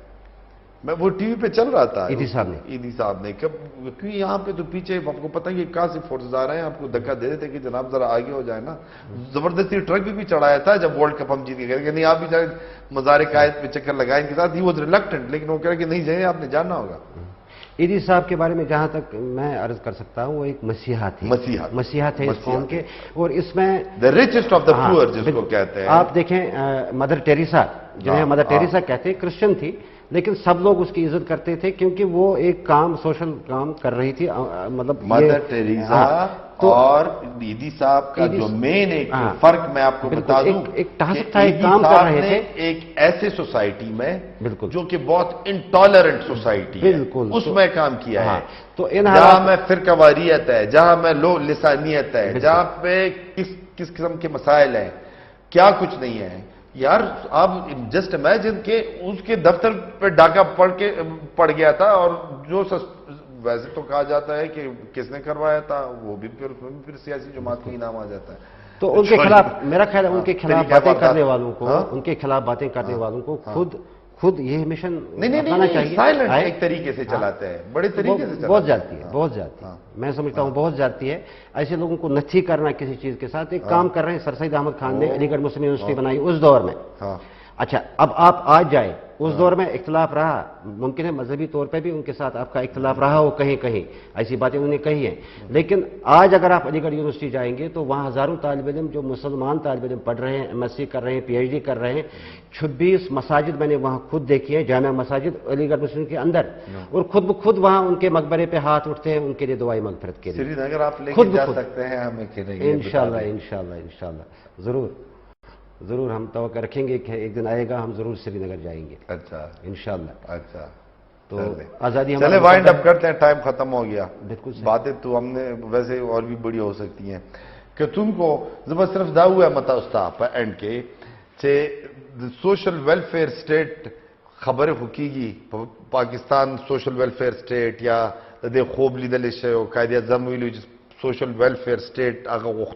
میں وہ ٹی وی پہ چل رہا تھا ایدی صاحب نے کیوں یہاں پہ تو پیچھے آپ کو پتہ ہے کہ کہاں سے فورسز آ رہے ہیں, آپ کو دھکا دے دیتے کہ جناب ذرا آگے ہو جائے نا. زبردستی ٹرک بھی چڑھایا تھا جب ورلڈ کپ ہم جیت کے, کہ نہیں آپ بھی جائیں مزار قائد پہ چکر لگائیں ان کے ساتھ. ہی واز ریلکٹنٹ, لیکن وہ کہہ رہے کہ نہیں جائیں, آپ نے جاننا ہوگا. ایدی صاحب کے بارے میں جہاں تک میں عرض کر سکتا ہوں, وہ ایک مسیحا تھے, مسیحا تھے اس قوم کے, اور اس میں the richest of the poor جس کو کہتے ہیں. آپ دیکھیں مدر ٹیریسا, جنہیں مدر ٹیریسا کہتے ہیں, کرسچن تھی, لیکن سب لوگ اس کی عزت کرتے تھے کیونکہ وہ ایک کام سوشل کام کر رہی تھی. مطلب مدر ٹیریسا اور ایدی صاحب کا جو مین ایک فرق میں آپ کو بتا دوں, ایک ٹاسک تھا, ایک کام کر رہے تھے ایک ایسے سوسائٹی میں جو کہ بہت انٹالرنٹ سوسائٹی ہے, اس میں کام کیا ہے. تو جہاں میں فرقہ واریت ہے, جہاں میں لو لسانیت ہے, جہاں پہ کس قسم کے مسائل ہیں, کیا کچھ نہیں ہے. یار آپ جسٹ امیجن کہ اس کے دفتر پہ ڈاکہ پڑ گیا تھا, اور جو ویسے تو کہا جاتا ہے کہ کس نے کروایا تھا, وہ بھی پھر سیاسی جماعت کا انعام آ جاتا ہے. تو ان کے خلاف میرا خیال ہے ان کے خلاف باتیں کرنے والوں کو, ان کے خلاف باتیں کرنے والوں کو خود یہ مشن اپنانا چاہیے. سائلنٹ ایک طریقے سے چلاتے ہیں, بڑے طریقے سے بہت جاتی ہے, بہت جاتی ہے. میں سمجھتا ہوں بہت جاتی ہے. ایسے لوگوں کو نچھی کرنا کسی چیز کے ساتھ. ایک کام کر رہے ہیں, سر سید احمد خان نے علی گڑھ مسلم یونیورسٹی بنائی اس دور میں. اچھا اب آپ آج جائیں, اس دور میں اختلاف رہا, ممکن ہے مذہبی طور پہ بھی ان کے ساتھ آپ کا اختلاف رہا ہو, کہیں کہیں ایسی باتیں انہوں نے کہی ہیں, لیکن آج اگر آپ علی گڑھ یونیورسٹی جائیں گے تو وہاں ہزاروں طالب علم جو مسلمان طالب علم پڑھ رہے ہیں, MSc کر رہے ہیں, PhD کر رہے ہیں. 26 مساجد میں نے وہاں خود دیکھی ہیں, جامع مساجد علی گڑھ مسلم کے اندر, اور خود بخود وہاں ان کے مقبرے پہ ہاتھ اٹھتے ہیں ان کے لیے دعائیں مغفرت کے لیے. سری نگر آپ لے کے جا سکتے ہیں ہمیں, انشاءاللہ انشاءاللہ انشاءاللہ ضرور ہم توقع رکھیں گے کہ ایک دن آئے گا, ہم ضرور سری نگر جائیں گے. اچھا انشاءاللہ. اچھا تو آزادی چلے وائنڈ اپ کرتے ہیں, ٹائم ختم ہو گیا. بالکل باتیں تو ہم نے ویسے اور بھی بڑی ہو سکتی ہیں کہ تم کو صرف دا ہوا متا استا اینڈ کے سوشل ویلفیئر اسٹیٹ خبر حقیقی پاکستان سوشل ویلفیئر اسٹیٹ یا دے خوب لیدل Quaid Azam social welfare state